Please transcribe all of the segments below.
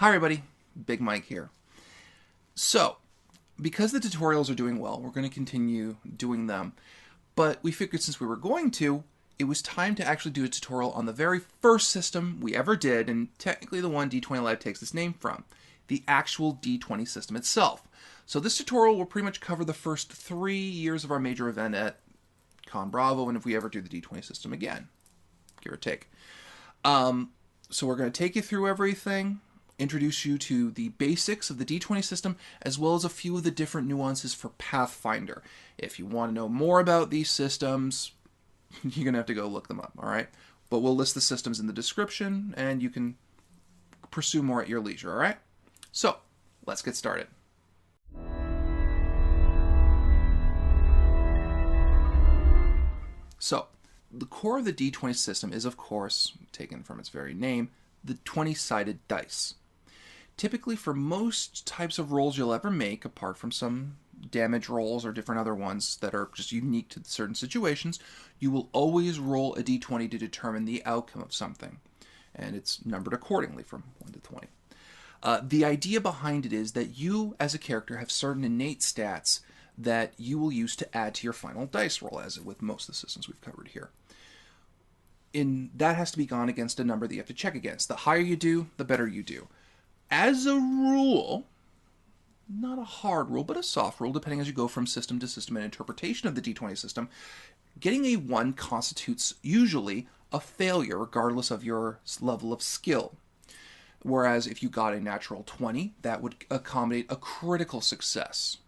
Hi everybody, Big Mike here. So, because the tutorials are doing well, we're going to continue doing them. But we figured since we were going to, it was time to actually do a tutorial on the very first system we ever did, and technically the one D20 Live takes its name from, the actual D20 system itself. So this tutorial will pretty much cover the first 3 years of our major event at Con Bravo, and if we ever do the D20 system again, give or take. So we're going to take you through everything, introduce you to the basics of the D20 system, as well as a few of the different nuances for Pathfinder. If you want to know more about these systems, you're going to have to go look them up, alright? But we'll list the systems in the description, and you can pursue more at your leisure, alright? So, let's get started. So, the core of the D20 system is, of course, taken from its very name, the 20-sided dice. Typically, for most types of rolls you'll ever make, apart from some damage rolls or different other ones that are just unique to certain situations, you will always roll a D20 to determine the outcome of something. And it's numbered accordingly from 1 to 20. The idea behind it is that you, as a character, have certain innate stats that you will use to add to your final dice roll, as with most of the systems we've covered here. That has to be gone against a number that you have to check against. The higher you do, the better you do. As a rule, not a hard rule, but a soft rule, depending as you go from system to system and interpretation of the D20 system, getting a 1 constitutes usually a failure, regardless of your level of skill. Whereas if you got a natural 20, that would accommodate a critical success.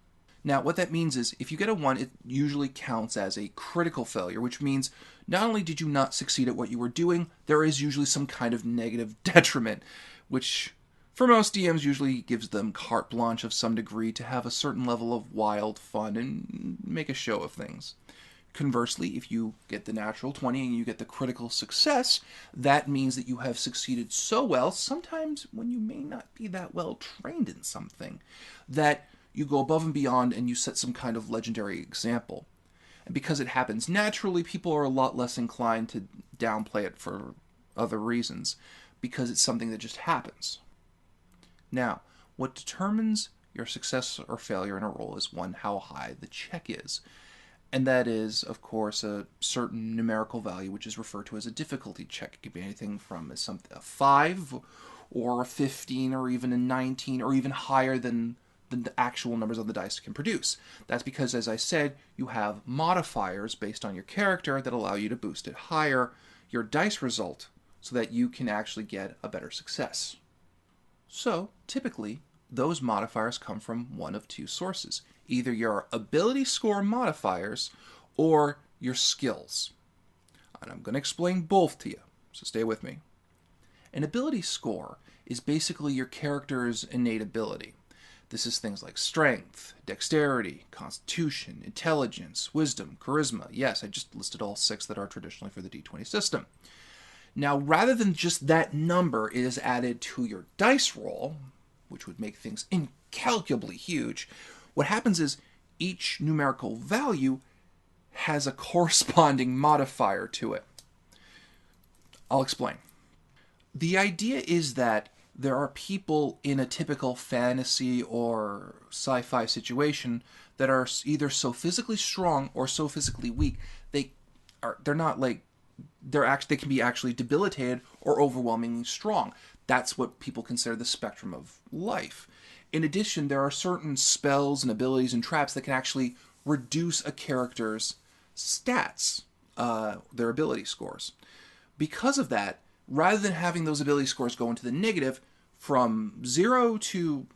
Now, what that means is, if you get a 1, it usually counts as a critical failure, which means not only did you not succeed at what you were doing, there is usually some kind of negative detriment, which for most DMs usually gives them carte blanche of some degree to have a certain level of wild fun and make a show of things. Conversely, if you get the natural 20 and you get the critical success, that means that you have succeeded so well, sometimes when you may not be that well trained in something, that you go above and beyond and you set some kind of legendary example. And because it happens naturally, people are a lot less inclined to downplay it for other reasons, because it's something that just happens. Now, what determines your success or failure in a roll is, 1, how high the check is. And that is, of course, a certain numerical value, which is referred to as a difficulty check. It could be anything from a 5, or a 15, or even a 19, or even higher than the actual numbers on the dice can produce. That's because, as I said, you have modifiers based on your character that allow you to boost it higher, your dice result, so that you can actually get a better success. So, typically, those modifiers come from one of 2 sources. Either your ability score modifiers or your skills. And I'm going to explain both to you, so stay with me. An ability score is basically your character's innate ability. This is things like strength, dexterity, constitution, intelligence, wisdom, charisma. Yes, I just listed all 6 that are traditionally for the D20 system. Now, rather than just that number, it is added to your dice roll, which would make things incalculably huge. What happens is each numerical value has a corresponding modifier to it. I'll explain. The idea is that there are people in a typical fantasy or sci-fi situation that are either so physically strong or so physically weak they can be actually debilitated or overwhelmingly strong. That's what people consider the spectrum of life. In addition, there are certain spells and abilities and traps that can actually reduce a character's stats, their ability scores. Because of that, rather than having those ability scores go into the negative from 0 to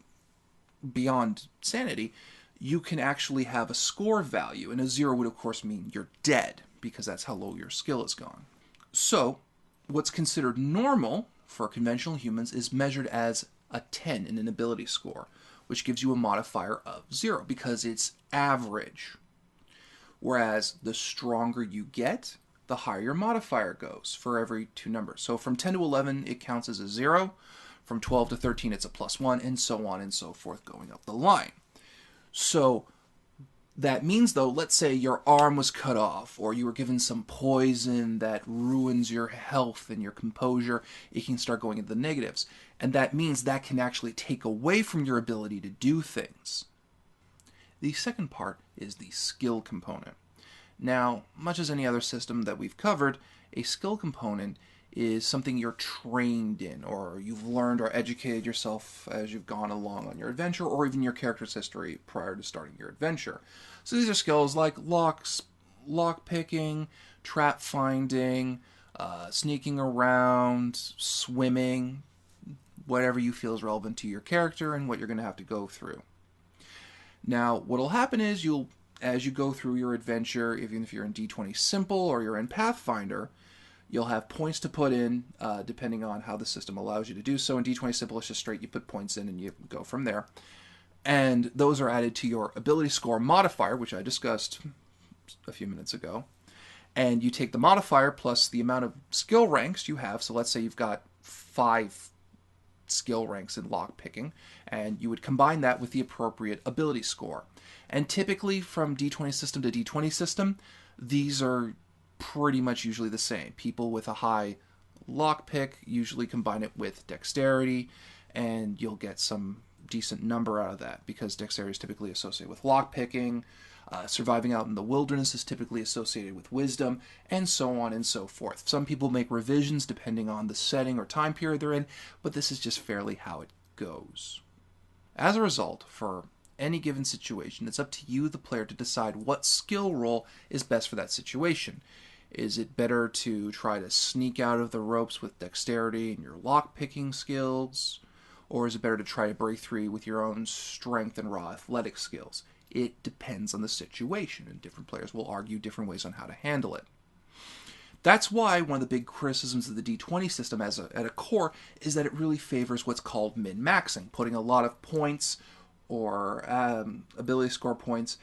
beyond sanity, you can actually have a score value, and a 0 would of course mean you're dead, because that's how low your skill has gone. So, what's considered normal for conventional humans is measured as a 10 in an ability score, which gives you a modifier of 0, because it's average. Whereas the stronger you get, the higher your modifier goes for every 2 numbers. So from 10 to 11, it counts as a 0. From 12 to 13, it's a +1, and so on and so forth going up the line. So That means, though, let's say your arm was cut off, or you were given some poison that ruins your health and your composure, it can start going into the negatives. And that means that can actually take away from your ability to do things. The second part is the skill component. Now, much as any other system that we've covered, a skill component is something you're trained in, or you've learned or educated yourself as you've gone along on your adventure, or even your character's history prior to starting your adventure. So these are skills like lock picking, trap finding, sneaking around, swimming, whatever you feel is relevant to your character and what you're going to have to go through. Now, what'll happen is as you go through your adventure, even if you're in D20 Simple or you're in Pathfinder, you'll have points to put in, depending on how the system allows you to do so. In D20 Simple, it's just straight, you put points in and you go from there. And those are added to your ability score modifier, which I discussed a few minutes ago. And you take the modifier plus the amount of skill ranks you have. So let's say you've got 5 skill ranks in lockpicking, and you would combine that with the appropriate ability score. And typically from D20 system to D20 system, these are pretty much usually the same. People with a high lockpick usually combine it with dexterity, and you'll get some decent number out of that because dexterity is typically associated with lockpicking. Surviving out in the wilderness is typically associated with wisdom, and so on and so forth. Some people make revisions depending on the setting or time period they're in, but this is just fairly how it goes. As a result, for any given situation, it's up to you, the player, to decide what skill roll is best for that situation. Is it better to try to sneak out of the ropes with dexterity and your lock-picking skills? Or is it better to try to break through with your own strength and raw athletic skills? It depends on the situation, and different players will argue different ways on how to handle it. That's why one of the big criticisms of the D20 system at a core is that it really favors what's called min-maxing, putting a lot of points or ability score points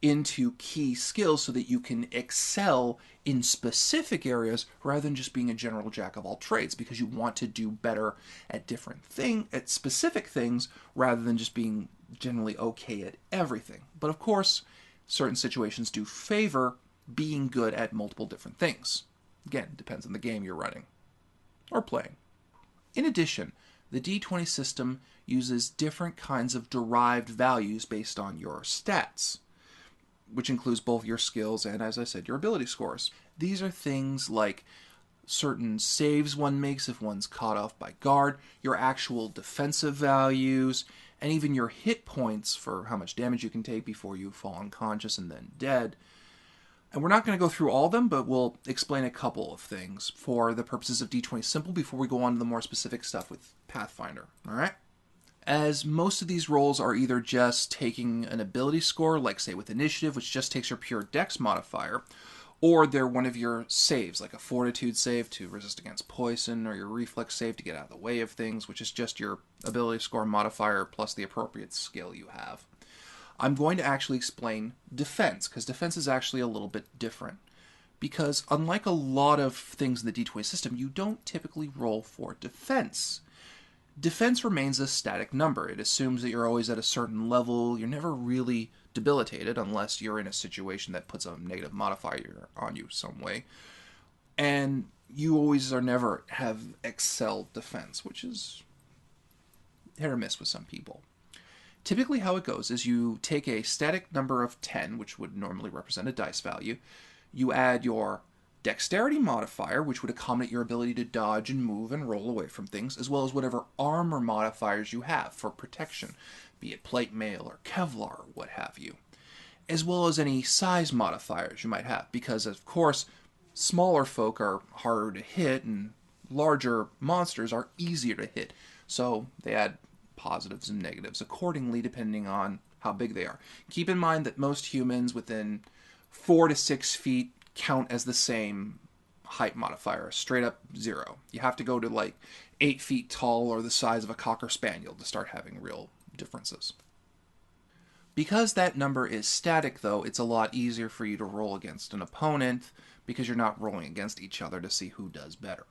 into key skills so that you can excel in specific areas rather than just being a general jack of all trades, because you want to do better at at specific things rather than just being generally okay at everything. But of course, certain situations do favor being good at multiple different things. Again, it depends on the game you're running or playing. In addition, the D20 system uses different kinds of derived values based on your stats, which includes both your skills and, as I said, your ability scores. These are things like certain saves one makes if one's caught off by guard, your actual defensive values, and even your hit points for how much damage you can take before you fall unconscious and then dead. And we're not going to go through all of them, but we'll explain a couple of things for the purposes of D20 Simple before we go on to the more specific stuff with Pathfinder. All right? As most of these rolls are either just taking an ability score, like say with Initiative, which just takes your pure Dex modifier, or they're one of your saves, like a Fortitude save to resist against poison, or your Reflex save to get out of the way of things, which is just your ability score modifier plus the appropriate skill you have. I'm going to actually explain defense, because defense is actually a little bit different. Because unlike a lot of things in the D20 system, you don't typically roll for defense. Defense remains a static number. It assumes that you're always at a certain level. You're never really debilitated unless you're in a situation that puts a negative modifier on you some way. And you always are never have excelled defense, which is hit or miss with some people. Typically how it goes is you take a static number of 10, which would normally represent a dice value. You add your dexterity modifier, which would accommodate your ability to dodge and move and roll away from things, as well as whatever armor modifiers you have for protection, be it plate mail or Kevlar or what have you, as well as any size modifiers you might have, because of course smaller folk are harder to hit and larger monsters are easier to hit, so they add positives and negatives accordingly depending on how big they are. Keep in mind that most humans within 4 to 6 feet count as the same height modifier, straight up 0. You have to go to like 8 feet tall or the size of a Cocker Spaniel to start having real differences. Because that number is static, though, it's a lot easier for you to roll against an opponent because you're not rolling against each other to see who does better.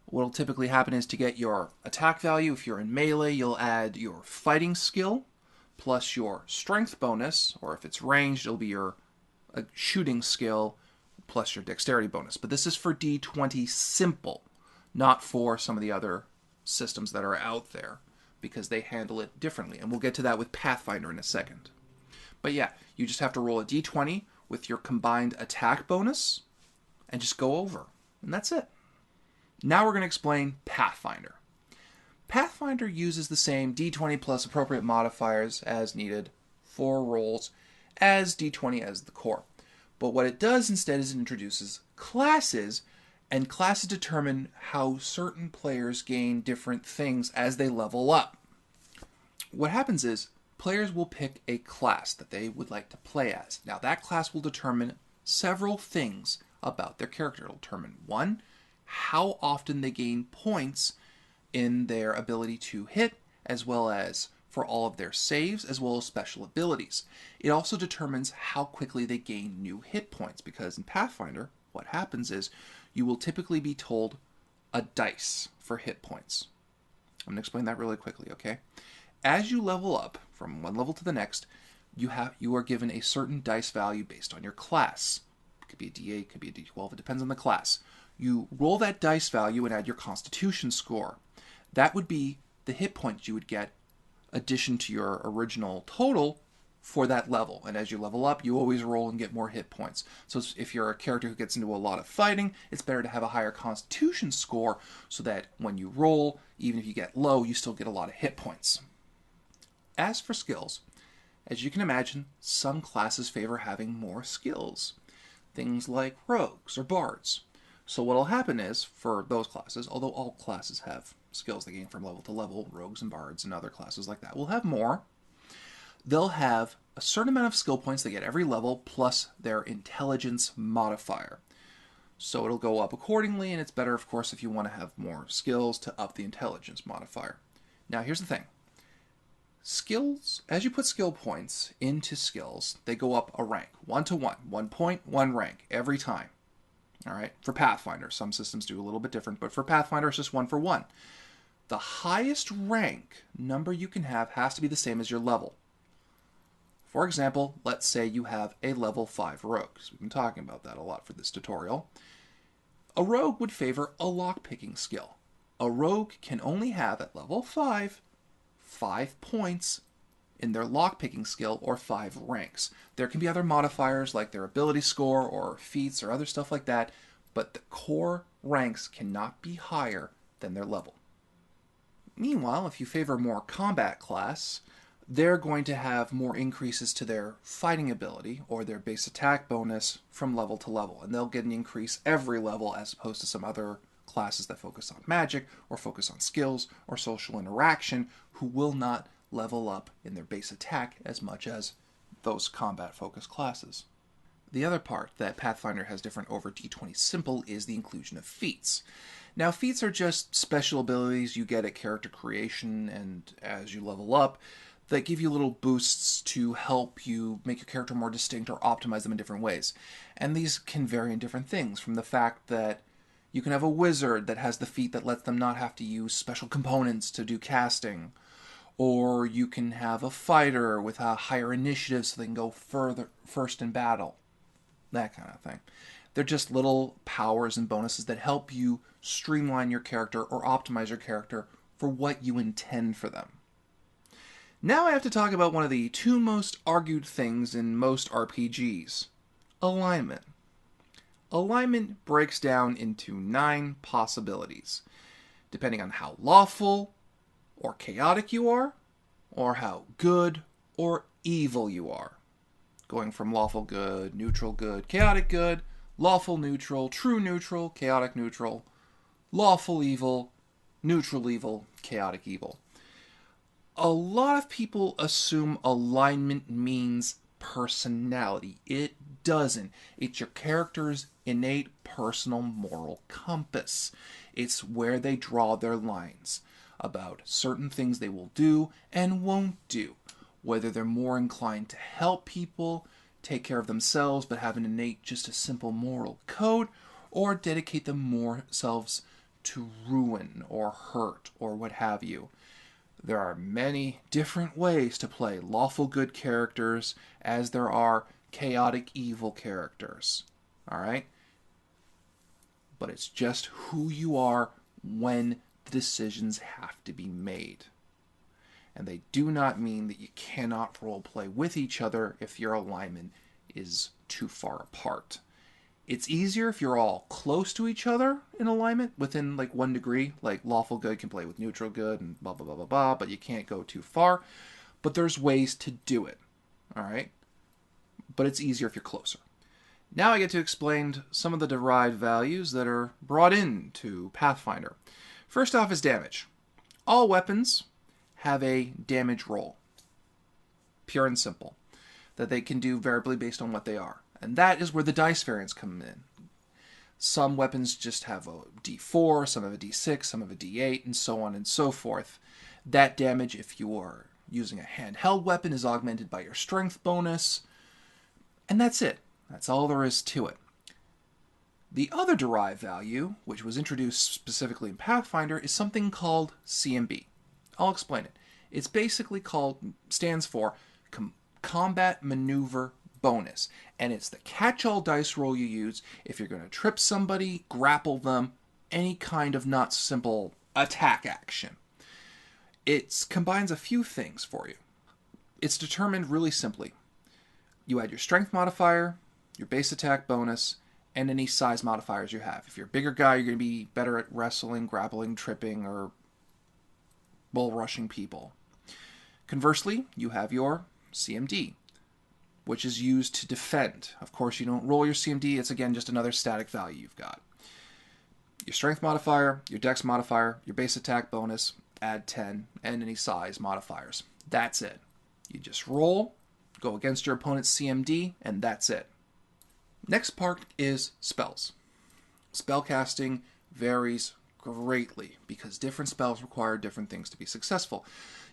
What will typically happen is to get your attack value, if you're in melee, you'll add your fighting skill plus your strength bonus, or if it's ranged, it'll be your shooting skill plus your dexterity bonus. But this is for D20 Simple, not for some of the other systems that are out there, because they handle it differently. And we'll get to that with Pathfinder in a second. But yeah, you just have to roll a D20 with your combined attack bonus and just go over. And that's it. Now we're going to explain Pathfinder. Pathfinder uses the same D20 plus appropriate modifiers as needed for rolls as D20 as the core. But what it does instead is it introduces classes, and classes determine how certain players gain different things as they level up. What happens is players will pick a class that they would like to play as. Now that class will determine several things about their character. It'll determine, one, how often they gain points in their ability to hit, as well as for all of their saves, as well as special abilities. It also determines how quickly they gain new hit points, because in Pathfinder, what happens is you will typically be told a dice for hit points. I'm going to explain that really quickly, okay? As you level up from one level to the next, you are given a certain dice value based on your class. It could be a D8, it could be a D12, it depends on the class. You roll that dice value and add your Constitution score. That would be the hit points you would get addition to your original total for that level. And as you level up, you always roll and get more hit points. So if you're a character who gets into a lot of fighting, it's better to have a higher Constitution score so that when you roll, even if you get low, you still get a lot of hit points. As for skills, as you can imagine, some classes favor having more skills. Things like rogues or bards. So what will happen is, for those classes, although all classes have skills they gain from level to level, rogues and bards and other classes like that will have more, they'll have a certain amount of skill points they get every level plus their intelligence modifier. So it'll go up accordingly, and it's better, of course, if you want to have more skills to up the intelligence modifier. Now, here's the thing. Skills, as you put skill points into skills, they go up a rank, 1 to 1. 1 point, 1 rank, every time. All right, for Pathfinder. Some systems do a little bit different, but for Pathfinder, it's just 1 for 1. The highest rank number you can have has to be the same as your level. For example, let's say you have a level 5 rogue, because we've been talking about that a lot for this tutorial. A rogue would favor a lockpicking skill. A rogue can only have, at level 5 points in their lockpicking skill, or 5 ranks. There can be other modifiers like their ability score or feats or other stuff like that, but the core ranks cannot be higher than their level. Meanwhile, if you favor more combat class, they're going to have more increases to their fighting ability or their base attack bonus from level to level, and they'll get an increase every level as opposed to some other classes that focus on magic or focus on skills or social interaction who will not level up in their base attack as much as those combat-focused classes. The other part that Pathfinder has different over D20 Simple is the inclusion of feats. Now, feats are just special abilities you get at character creation and as you level up that give you little boosts to help you make your character more distinct or optimize them in different ways. And these can vary in different things, from the fact that you can have a wizard that has the feat that lets them not have to use special components to do casting, or you can have a fighter with a higher initiative so they can go first in battle. That kind of thing. They're just little powers and bonuses that help you streamline your character or optimize your character for what you intend for them. Now I have to talk about one of the two most argued things in most RPGs. Alignment. Alignment breaks down into 9 possibilities, depending on how lawful or chaotic you are, or how good or evil you are. Going from lawful good, neutral good, chaotic good, lawful neutral, true neutral, chaotic neutral, lawful evil, neutral evil, chaotic evil. A lot of people assume alignment means personality. It doesn't. It's your character's innate personal moral compass. It's where they draw their lines about certain things they will do and won't do. Whether they're more inclined to help people, take care of themselves, but have an innate, just a simple moral code, or dedicate themselves to ruin or hurt or what have you. There are many different ways to play lawful good characters as there are chaotic evil characters. All right? But it's just who you are when the decisions have to be made. And they do not mean that you cannot roleplay with each other if your alignment is too far apart. It's easier if you're all close to each other in alignment within like 1 degree. Like lawful good can play with neutral good and blah, blah, blah, blah, blah, but you can't go too far. But there's ways to do it. All right? But it's easier if you're closer. Now I get to explain some of the derived values that are brought into Pathfinder. First off is damage. All weapons have a damage roll. Pure and simple. That they can do variably based on what they are. And that is where the dice variants come in. Some weapons just have a D4, some have a D6, some have a D8, and so on and so forth. That damage, if you are using a handheld weapon, is augmented by your strength bonus. And that's it. That's all there is to it. The other derived value, which was introduced specifically in Pathfinder, is something called CMB. I'll explain it. It's basically stands for Combat Maneuver Bonus. And it's the catch-all dice roll you use if you're going to trip somebody, grapple them, any kind of not simple attack action. It combines a few things for you. It's determined really simply. You add your strength modifier, your base attack bonus, and any size modifiers you have. If you're a bigger guy, you're going to be better at wrestling, grappling, tripping, or bull rushing people. Conversely, you have your CMD, which is used to defend. Of course, you don't roll your CMD. It's, again, just another static value you've got. Your strength modifier, your dex modifier, your base attack bonus, add 10, and any size modifiers. That's it. You just roll, go against your opponent's CMD, and that's it. Next part is spells. Spellcasting varies greatly because different spells require different things to be successful.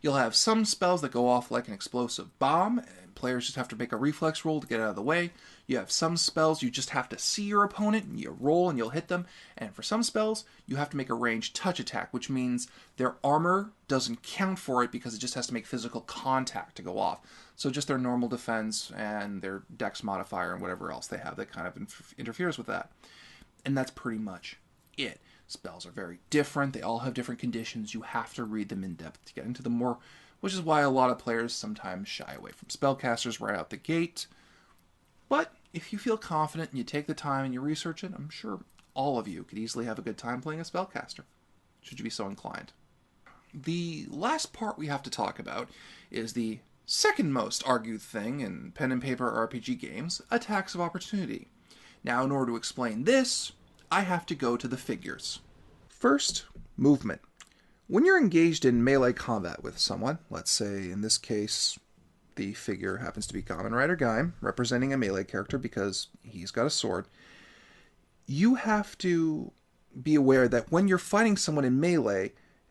You'll have some spells that go off like an explosive bomb, and players just have to make a reflex roll to get out of the way. You have some spells you just have to see your opponent, and you roll and you'll hit them. And for some spells, you have to make a ranged touch attack, which means their armor doesn't count for it because it just has to make physical contact to go off. So just their normal defense and their dex modifier and whatever else they have that kind of interferes with that. And that's pretty much it. Spells are very different. They all have different conditions. You have to read them in depth to get into them more, which is why a lot of players sometimes shy away from spellcasters right out the gate. But if you feel confident and you take the time and you research it, I'm sure all of you could easily have a good time playing a spellcaster, should you be so inclined. The last part we have to talk about is the second most argued thing in pen and paper RPG games, attacks of opportunity. Now, in order to explain this, I have to go to the figures. First, movement. When you're engaged in melee combat with someone, let's say in this case the figure happens to be Kamen Rider Gaim, representing a melee character because he's got a sword, you have to be aware that when you're fighting someone in melee,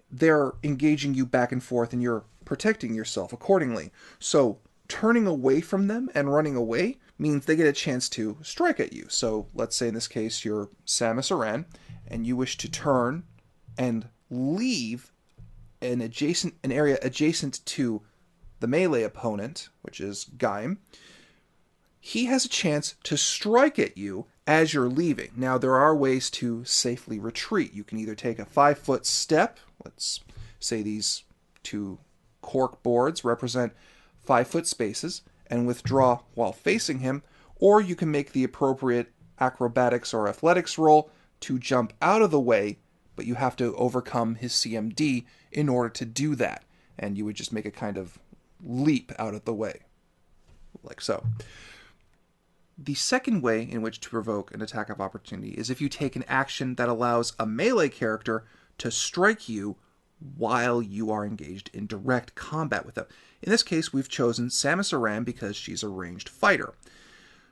they're engaging you back and forth and you're protecting yourself accordingly. So turning away from them and running away means they get a chance to strike at you. So let's say in this case you're Samus Aran and you wish to turn and leave an area adjacent to the melee opponent, which is Gaim. He has a chance to strike at you as you're leaving. Now there are ways to safely retreat. You can either take a 5-foot step. Let's say these two cork boards represent 5-foot spaces, and withdraw while facing him, or you can make the appropriate acrobatics or athletics roll to jump out of the way, but you have to overcome his CMD in order to do that, and you would just make a kind of leap out of the way, like so. The second way in which to provoke an attack of opportunity is if you take an action that allows a melee character to strike you while you are engaged in direct combat with them. In this case, we've chosen Samus Aran because she's a ranged fighter.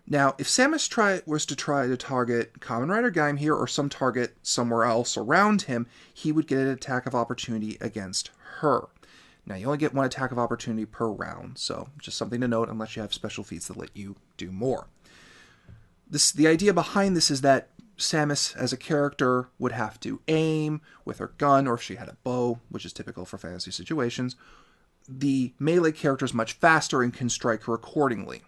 Now, if Samus was to try to target Kamen Rider Gaim here or some target somewhere else around him, he would get an attack of opportunity against her. Now, you only get one attack of opportunity per round, so just something to note unless you have special feats that let you do more. The idea behind this is that Samus, as a character, would have to aim with her gun, or if she had a bow, which is typical for fantasy situations, the melee character is much faster and can strike her accordingly.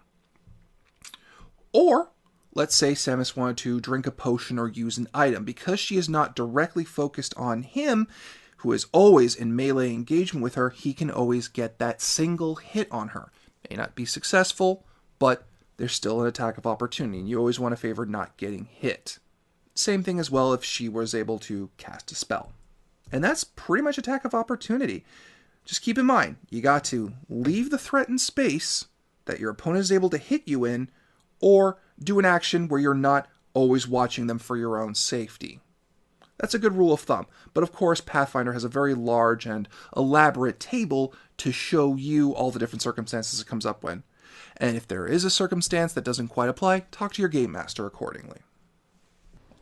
Or, let's say Samus wanted to drink a potion or use an item. Because she is not directly focused on him, who is always in melee engagement with her, he can always get that single hit on her. May not be successful, but there's still an attack of opportunity, and you always want to favor not getting hit. Same thing as well if she was able to cast a spell. And that's pretty much attack of opportunity. Just keep in mind, you got to leave the threatened space that your opponent is able to hit you in, or do an action where you're not always watching them for your own safety. That's a good rule of thumb. But of course, Pathfinder has a very large and elaborate table to show you all the different circumstances it comes up with. And if there is a circumstance that doesn't quite apply, talk to your game master accordingly.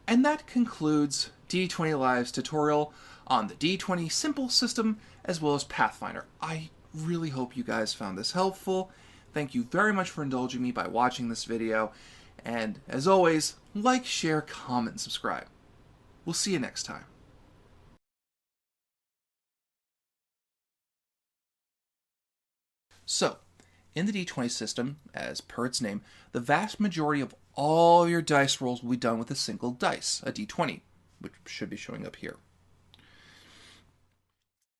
And that concludes D20 Live's tutorial on the D20 Simple system as well as Pathfinder. I really hope you guys found this helpful. Thank you very much for indulging me by watching this video. And as always, like, share, comment, and subscribe. We'll see you next time. So, in the D20 system, as per its name, the vast majority of all your dice rolls will be done with a single dice, a D20, which should be showing up here.